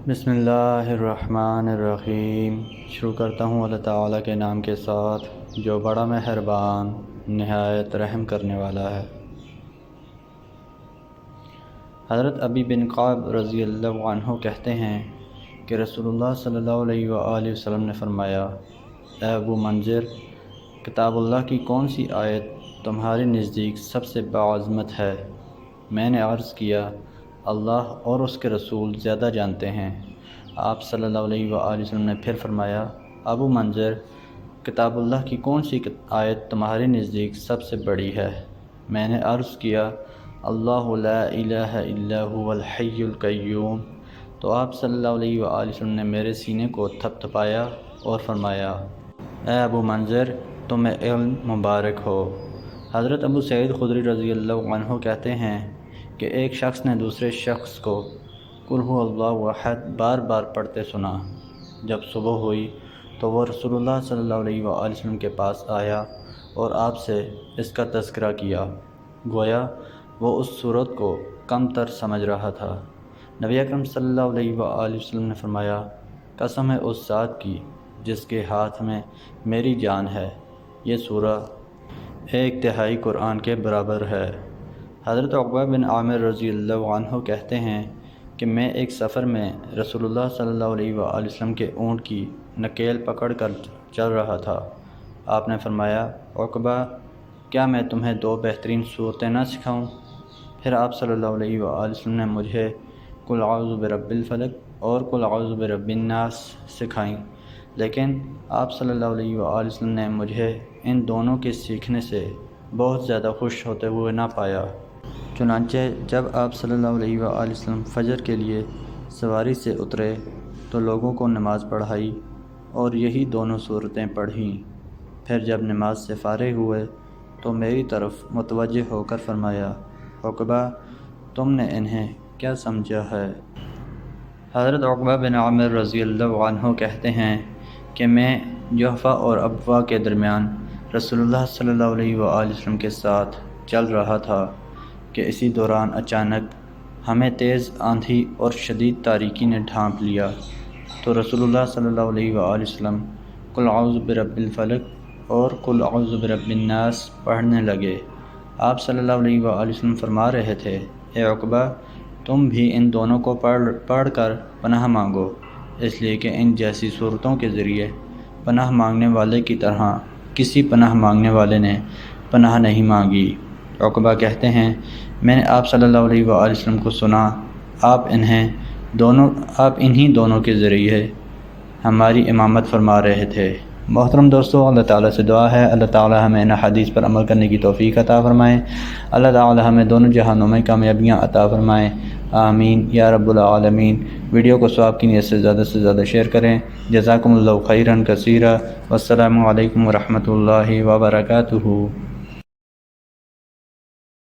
بسم اللہ الرحمن الرحیم۔ شروع کرتا ہوں اللہ تعالیٰ کے نام کے ساتھ جو بڑا مہربان نہایت رحم کرنے والا ہے۔ حضرت ابی بن کعب رضی اللہ عنہ کہتے ہیں کہ رسول اللہ صلی اللہ علیہ وآلہ وسلم نے فرمایا، اے ابو منذر، کتاب اللہ کی کون سی آیت تمہارے نزدیک سب سے باعظمت ہے؟ میں نے عرض کیا، اللہ اور اس کے رسول زیادہ جانتے ہیں۔ آپ صلی اللہ علیہ وآلہ وسلم نے پھر فرمایا، ابو منذر، کتاب اللہ کی کون سی آیت تمہارے نزدیک سب سے بڑی ہے؟ میں نے عرض کیا، اللہ لا الہ الا هو الحی القیوم۔ تو آپ صلی اللہ علیہ وآلہ وسلم نے میرے سینے کو تھپ تھپایا اور فرمایا، اے ابو منذر، تمہیں علم مبارک ہو۔ حضرت ابو سعید خدری رضی اللہ عنہ کہتے ہیں کہ ایک شخص نے دوسرے شخص کو قل هو اللہ احد بار بار پڑھتے سنا۔ جب صبح ہوئی تو وہ رسول اللہ صلی اللہ علیہ وآلہ وسلم کے پاس آیا اور آپ سے اس کا تذکرہ کیا، گویا وہ اس صورت کو کم تر سمجھ رہا تھا۔ نبی اکرم صلی اللہ علیہ وآلہ وسلم نے فرمایا، قسم ہے اس ذات کی جس کے ہاتھ میں میری جان ہے، یہ سورہ 1/3 قرآن کے برابر ہے۔ حضرت عقبہ بن عامر رضی اللہ عنہ کہتے ہیں کہ میں ایک سفر میں رسول اللہ صلی اللہ علیہ وآلہ وسلم کے اونٹ کی نکیل پکڑ کر چل رہا تھا۔ آپ نے فرمایا، عقبہ، کیا میں تمہیں 2 بہترین صورتیں نہ سکھاؤں؟ پھر آپ صلی اللہ علیہ وآلہ وسلم نے مجھے قل اعوذ برب الفلق اور قل اعوذ برب الناس سکھائیں، لیکن آپ صلی اللہ علیہ وآلہ وسلم نے مجھے ان دونوں کے سیکھنے سے بہت زیادہ خوش ہوتے ہوئے نہ پایا۔ چنانچہ جب آپ صلی اللہ علیہ وآلہ وسلم فجر کے لیے سواری سے اترے تو لوگوں کو نماز پڑھائی اور یہی دونوں صورتیں پڑھیں۔ پھر جب نماز سے فارغ ہوئے تو میری طرف متوجہ ہو کر فرمایا، عقبہ، تم نے انہیں کیا سمجھا ہے؟ حضرت عقبہ بن عامر رضی اللہ عنہ کہتے ہیں کہ میں جحفہ اور ابواء کے درمیان رسول اللہ صلی اللہ علیہ وآلہ وسلم کے ساتھ چل رہا تھا کہ اسی دوران اچانک ہمیں تیز آندھی اور شدید تاریکی نے ڈھانپ لیا، تو رسول اللہ صلی اللہ علیہ وآلہ وسلم قل اعوذ برب الفلق اور قل اعوذ برب الناس پڑھنے لگے۔ آپ صلی اللہ علیہ وآلہ وسلم فرما رہے تھے، اے عقبہ، تم بھی ان دونوں کو پڑھ کر پناہ مانگو، اس لیے کہ ان جیسی صورتوں کے ذریعے پناہ مانگنے والے کی طرح کسی پناہ مانگنے والے نے پناہ نہیں مانگی۔ عقبہ کہتے ہیں، میں نے آپ صلی اللہ علیہ وآلہ وسلم کو سنا، آپ انہی دونوں کے ذریعے ہماری امامت فرما رہے تھے۔ محترم دوستو، اللہ تعالیٰ سے دعا ہے اللہ تعالیٰ ہمیں ان حدیث پر عمل کرنے کی توفیق عطا فرمائے۔ اللہ تعالیٰ ہمیں دونوں جہانوں میں کامیابیاں عطا فرمائے، آمین یا رب العالمین۔ ویڈیو کو ثواب کی نیت سے زیادہ شیئر کریں۔ جزاکم اللہ خیرا کثیرا، والسلام علیکم ورحمۃ اللہ وبرکاتہ۔